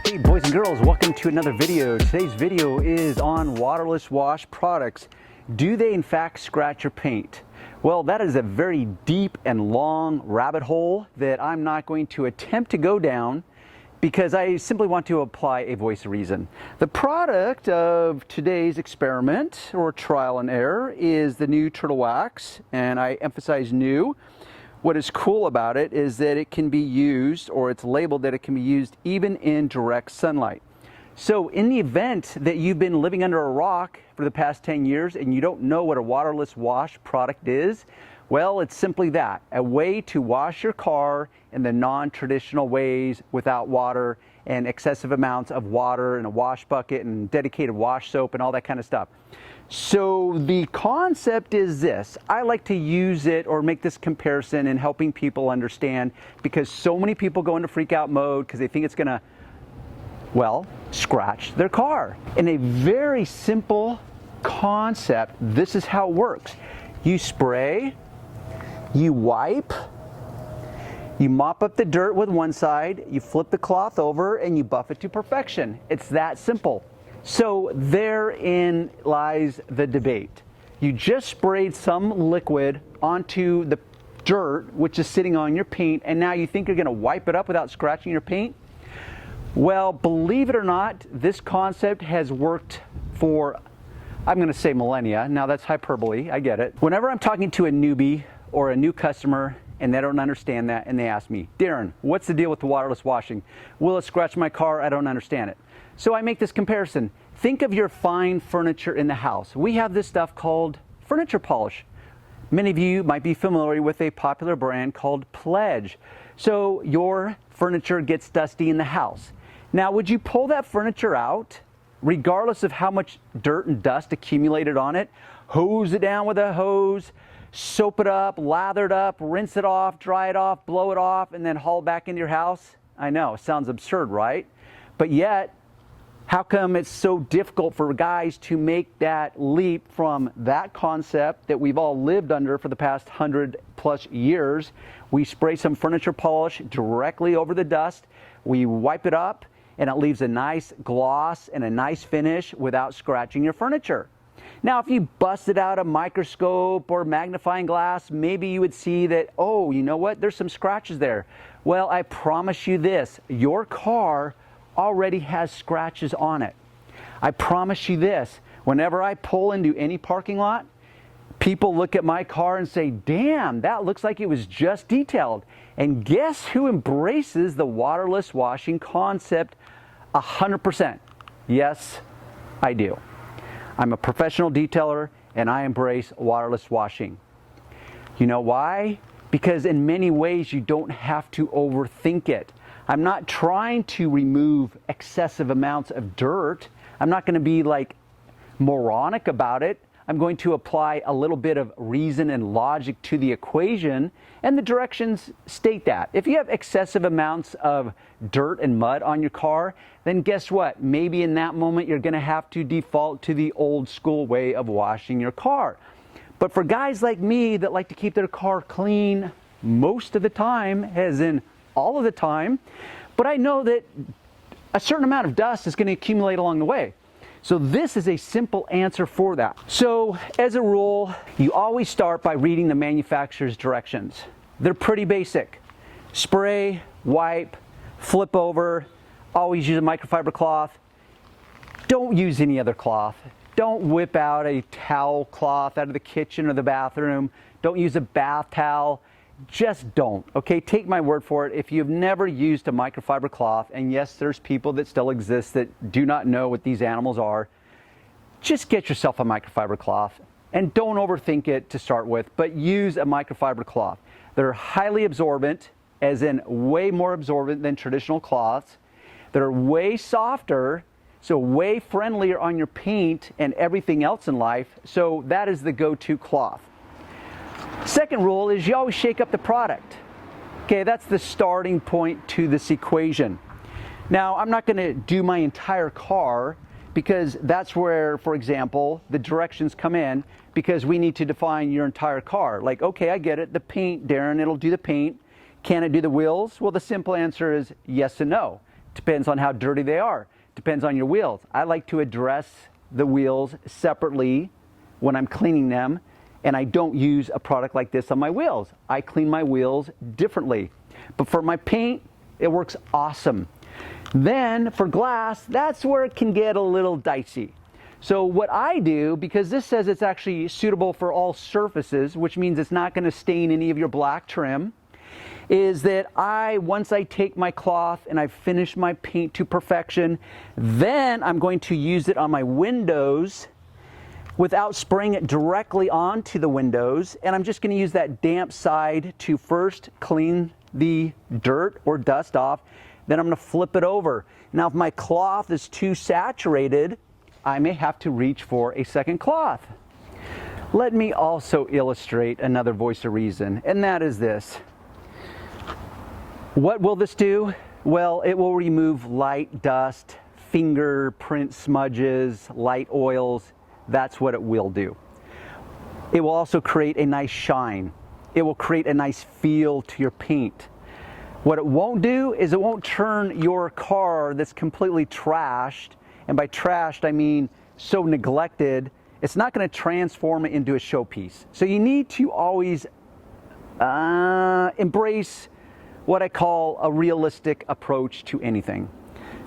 Hey boys and girls, welcome to another video. Today's video is on waterless wash products. Do they in fact scratch your paint? Well, that is a very deep and long rabbit hole that I'm not going to attempt to go down because I simply want to apply a voice of reason. The product of today's experiment or trial and error is the new Turtle Wax, and I emphasize new. What is cool about it is that it can be used, or it's labeled that it can be used even in direct sunlight. So in the event that you've been living under a rock for the past 10 years and you don't know what a waterless wash product is, well, it's simply that, a way to wash your car in the non-traditional ways without water and excessive amounts of water and a wash bucket and dedicated wash soap and all that kind of stuff. So the concept is this. I like to use it or make this comparison in helping people understand, because so many people go into freak out mode because they think it's gonna, well, scratch their car. In a very simple concept, this is how it works. You spray, you wipe, you mop up the dirt with one side, you flip the cloth over, and you buff it to perfection. It's that simple. So therein lies the debate. You just sprayed some liquid onto the dirt, which is sitting on your paint, and now you think you're gonna wipe it up without scratching your paint? Well, believe it or not, this concept has worked for, I'm gonna say millennia. Now that's hyperbole, I get it. Whenever I'm talking to a newbie or a new customer and they don't understand that and they ask me, Darren, what's the deal with the waterless washing? Will it scratch my car? I don't understand it. So I make this comparison. Think of your fine furniture in the house. We have this stuff called furniture polish. Many of you might be familiar with a popular brand called Pledge. So your furniture gets dusty in the house. Now, would you pull that furniture out, regardless of how much dirt and dust accumulated on it, hose it down with a hose, soap it up, lather it up, rinse it off, dry it off, blow it off, and then haul it back into your house? I know, sounds absurd, right? But yet, how come it's so difficult for guys to make that leap from that concept that we've all lived under for the past 100+ years? We spray some furniture polish directly over the dust, we wipe it up, and it leaves a nice gloss and a nice finish without scratching your furniture. Now, if you busted out a microscope or magnifying glass, maybe you would see that, oh, you know what, there's some scratches there. Well, I promise you this, your car already has scratches on it. I promise you this, whenever I pull into any parking lot, people look at my car and say, damn, that looks like it was just detailed. And guess who embraces the waterless washing concept 100%? Yes, I do. I'm a professional detailer and I embrace waterless washing. You know why? Because in many ways you don't have to overthink it. I'm not trying to remove excessive amounts of dirt. I'm not going to be like moronic about it. I'm going to apply a little bit of reason and logic to the equation, and the directions state that. If you have excessive amounts of dirt and mud on your car, then guess what? Maybe in that moment you're going to have to default to the old school way of washing your car. But for guys like me that like to keep their car clean most of the time, as in all of the time, but I know that a certain amount of dust is going to accumulate along the way. So this is a simple answer for that. So as a rule, you always start by reading the manufacturer's directions. They're pretty basic. Spray, wipe, flip over, always use a microfiber cloth. Don't use any other cloth. Don't whip out a towel cloth out of the kitchen or the bathroom. Don't use a bath towel. Just don't, okay? Take my word for it. If you've never used a microfiber cloth, and yes, there's people that still exist that do not know what these animals are, just get yourself a microfiber cloth and don't overthink it to start with, but use a microfiber cloth. They're highly absorbent, as in way more absorbent than traditional cloths. They're way softer, so way friendlier on your paint and everything else in life, so that is the go-to cloth. Second rule is you always shake up the product. Okay, that's the starting point to this equation. Now, I'm not going to do my entire car because that's where, for example, the directions come in, because we need to define your entire car. Like, okay, I get it, the paint, Darren, it'll do the paint. Can it do the wheels? Well, the simple answer is yes and no. Depends on how dirty they are. Depends on your wheels. I like to address the wheels separately when I'm cleaning them, and I don't use a product like this on my wheels. I clean my wheels differently. But for my paint, it works awesome. Then for glass, that's where it can get a little dicey. So what I do, because this says it's actually suitable for all surfaces, which means it's not going to stain any of your black trim, is that once I take my cloth and I finish my paint to perfection, then I'm going to use it on my windows without spraying it directly onto the windows. And I'm just going to use that damp side to first clean the dirt or dust off. Then I'm going to flip it over. Now, if my cloth is too saturated, I may have to reach for a second cloth. Let me also illustrate another voice of reason, and that is this. What will this do? Well, it will remove light dust, fingerprint smudges, light oils. That's what it will do. It will also create a nice shine. It will create a nice feel to your paint. What it won't do is it won't turn your car that's completely trashed, and by trashed I mean so neglected, it's not going to transform it into a showpiece. So you need to always embrace what I call a realistic approach to anything.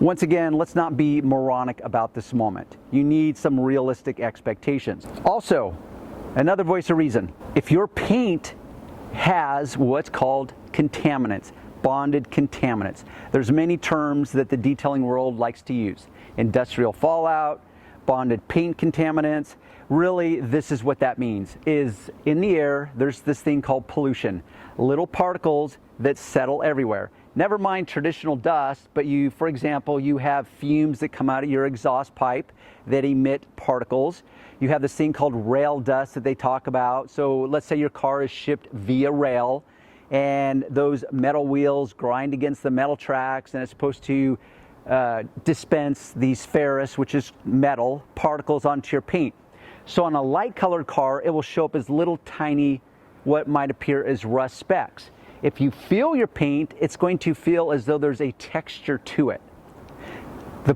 Once again, let's not be moronic about this moment. You need some realistic expectations. Also, another voice of reason. If your paint has what's called contaminants, bonded contaminants. There's many terms that the detailing world likes to use. Industrial fallout, bonded paint contaminants. Really, this is what that means, is in the air, there's this thing called pollution. Little particles that settle everywhere. Never mind traditional dust, but for example, you have fumes that come out of your exhaust pipe that emit particles. You have this thing called rail dust that they talk about. So let's say your car is shipped via rail, and those metal wheels grind against the metal tracks, and it's supposed to dispense these ferrous, which is metal, particles onto your paint. So on a light colored car, it will show up as little tiny, what might appear as rust specks. If you feel your paint, it's going to feel as though there's a texture to it. The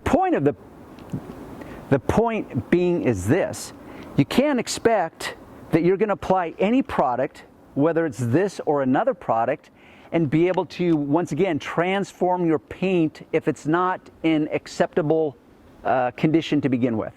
point being is this: you can't expect that you're going to apply any product, whether it's this or another product, and be able to, once again, transform your paint if it's not in acceptable condition to begin with.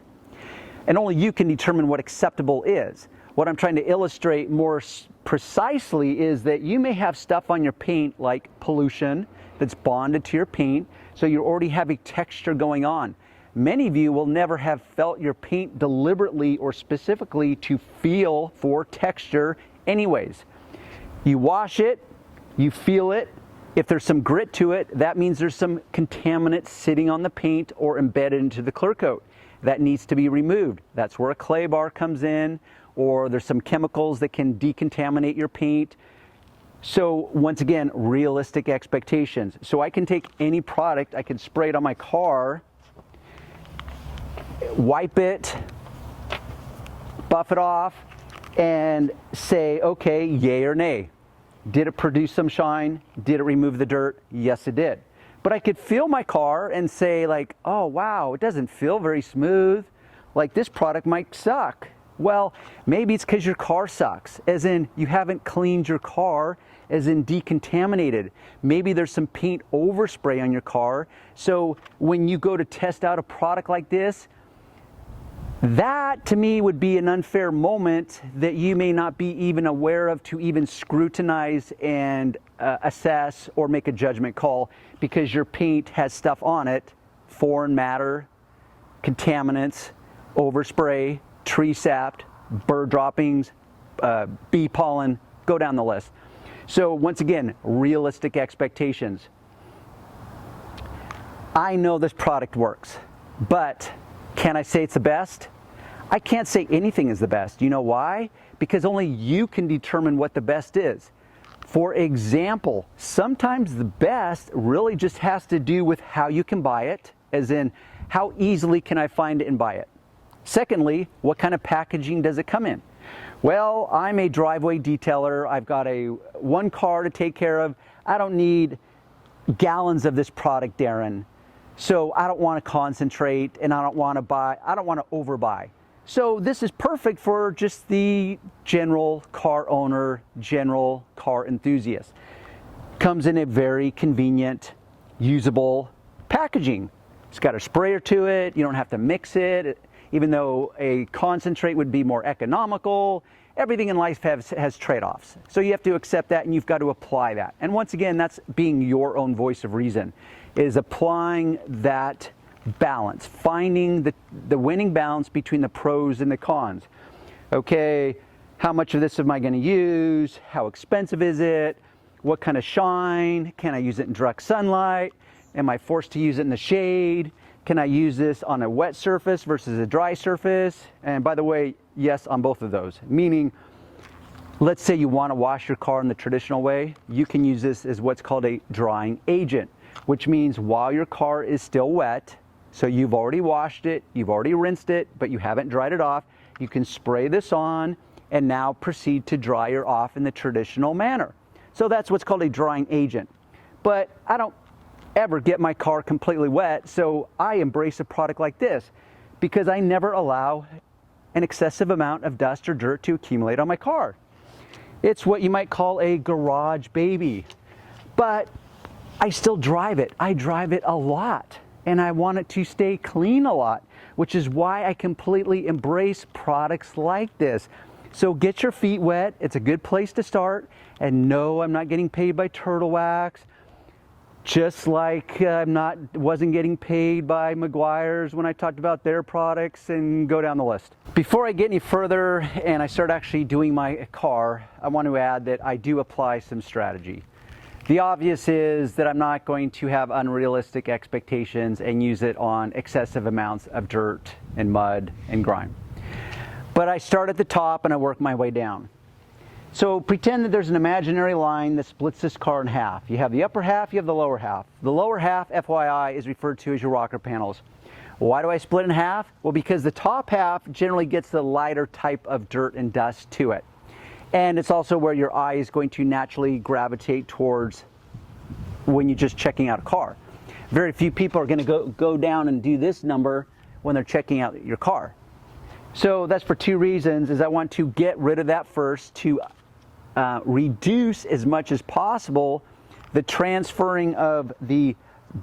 And only you can determine what acceptable is. What I'm trying to illustrate more precisely is that you may have stuff on your paint like pollution that's bonded to your paint, so you already have a texture going on. Many of you will never have felt your paint deliberately or specifically to feel for texture anyways. You wash it, you feel it. If there's some grit to it, that means there's some contaminant sitting on the paint or embedded into the clear coat. That needs to be removed. That's where a clay bar comes in, or there's some chemicals that can decontaminate your paint. So once again, realistic expectations. So I can take any product, I can spray it on my car, wipe it, buff it off, and say, okay, yay or nay. Did it produce some shine? Did it remove the dirt? Yes, it did. But I could feel my car and say like, oh wow, it doesn't feel very smooth. Like this product might suck. Well, maybe it's because your car sucks, as in you haven't cleaned your car, as in decontaminated. Maybe there's some paint overspray on your car. So when you go to test out a product like this, that to me would be an unfair moment that you may not be even aware of to even scrutinize and assess or make a judgment call, because your paint has stuff on it, foreign matter, contaminants, overspray, tree sap, bird droppings, bee pollen, go down the list. So once again, realistic expectations. I know this product works, but can I say it's the best? I can't say anything is the best. You know why? Because only you can determine what the best is. For example, sometimes the best really just has to do with how you can buy it, as in how easily can I find it and buy it. Secondly, what kind of packaging does it come in? Well, I'm a driveway detailer. I've got one car to take care of. I don't need gallons of this product, Darren. So I don't want to concentrate, and I don't want to overbuy. So this is perfect for just the general car owner, general car enthusiast. Comes in a very convenient, usable packaging. It's got a sprayer to it. You don't have to mix it. Even though a concentrate would be more economical, everything in life has trade-offs. So you have to accept that, and you've got to apply that. And once again, that's being your own voice of reason, is applying that balance, finding the winning balance between the pros and the cons. Okay, how much of this am I going to use? How expensive is it? What kind of shine? Can I use it in direct sunlight? Am I forced to use it in the shade? Can I use this on a wet surface versus a dry surface? And by the way, yes, on both of those. Meaning, let's say you want to wash your car in the traditional way, you can use this as what's called a drying agent, which means while your car is still wet, so you've already washed it, you've already rinsed it, but you haven't dried it off, you can spray this on and now proceed to dry her off in the traditional manner. So that's what's called a drying agent. But I don't ever get my car completely wet, so I embrace a product like this because I never allow an excessive amount of dust or dirt to accumulate on my car. It's what you might call a garage baby, but I still drive it. I drive it a lot, and I want it to stay clean a lot, which is why I completely embrace products like this. So get your feet wet. It's a good place to start. And no, I'm not getting paid by Turtle Wax. Just like wasn't getting paid by Meguiar's when I talked about their products, and go down the list. Before I get any further and I start actually doing my car, I want to add that I do apply some strategy. The obvious is that I'm not going to have unrealistic expectations and use it on excessive amounts of dirt and mud and grime. But I start at the top and I work my way down. So pretend that there's an imaginary line that splits this car in half. You have the upper half, you have the lower half. The lower half, FYI, is referred to as your rocker panels. Why do I split in half? Well, because the top half generally gets the lighter type of dirt and dust to it. And it's also where your eye is going to naturally gravitate towards when you're just checking out a car. Very few people are going to go down and do this number when they're checking out your car. So that's for two reasons. Is I want to get rid of that first to reduce as much as possible the transferring of the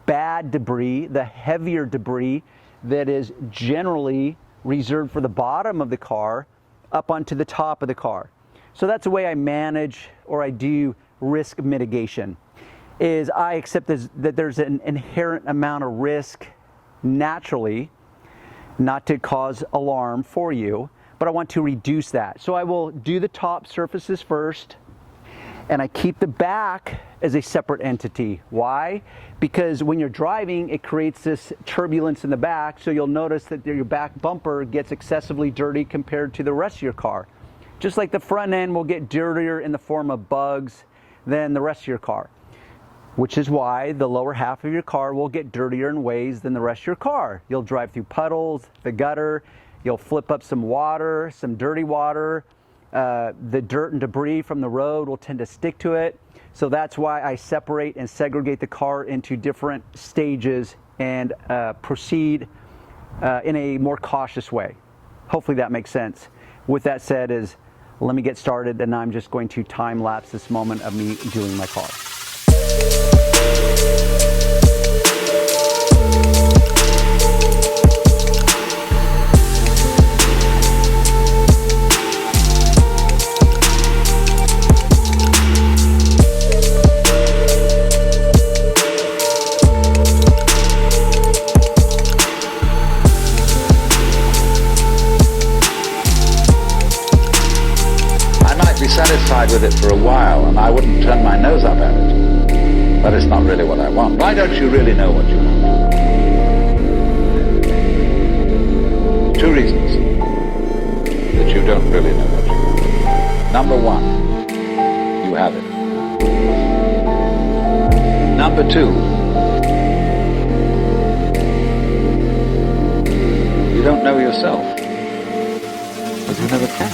bad debris, the heavier debris that is generally reserved for the bottom of the car up onto the top of the car. So that's the way I manage, or I do risk mitigation, is I accept that there's an inherent amount of risk naturally, not to cause alarm for you, but I want to reduce that. So I will do the top surfaces first, and I keep the back as a separate entity. Why? Because when you're driving, it creates this turbulence in the back, so you'll notice that your back bumper gets excessively dirty compared to the rest of your car. Just like the front end will get dirtier in the form of bugs than the rest of your car, which is why the lower half of your car will get dirtier in ways than the rest of your car. You'll drive through puddles, the gutter, you'll flip up some water, some dirty water. The dirt and debris from the road will tend to stick to it. So that's why I separate and segregate the car into different stages and proceed in a more cautious way. Hopefully that makes sense. With that said, let me get started, and I'm just going to time lapse this moment of me doing my car. Satisfied with it for a while, and I wouldn't turn my nose up at it. But it's not really what I want. Why don't you really know what you want? Two reasons that you don't really know what you want. Number one, you have it. Number two, you don't know yourself, because you never can.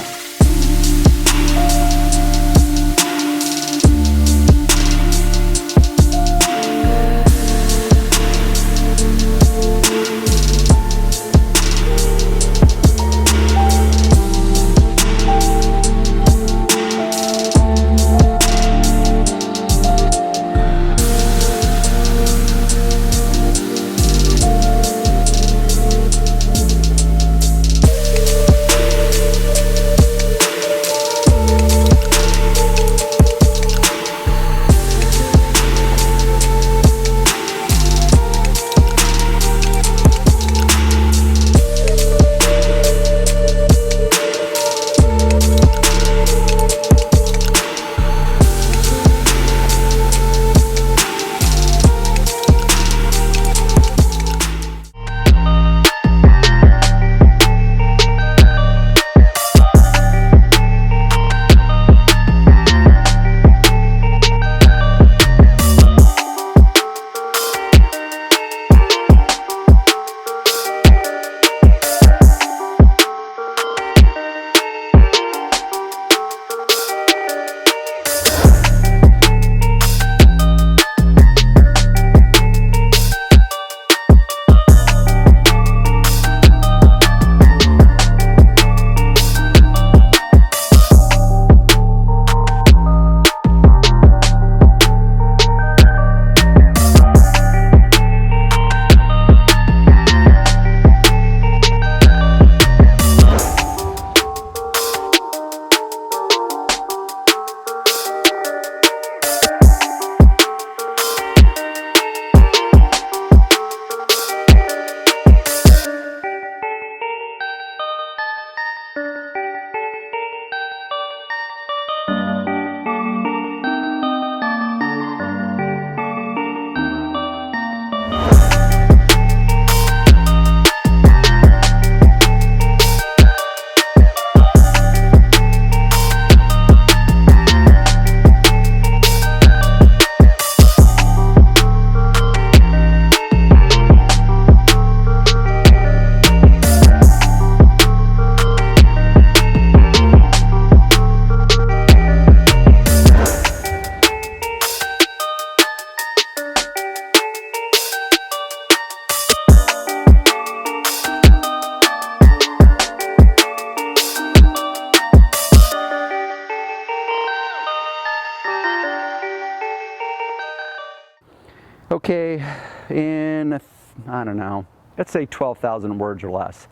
Okay, in, I don't know, let's say 12,000 words or less.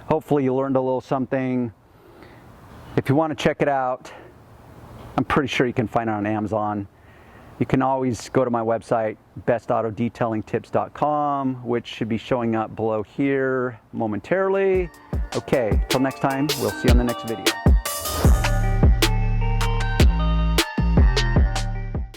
Hopefully you learned a little something. If you want to check it out, I'm pretty sure you can find it on Amazon. You can always go to my website, bestautodetailingtips.com, which should be showing up below here momentarily. Okay, till next time, we'll see you on the next video.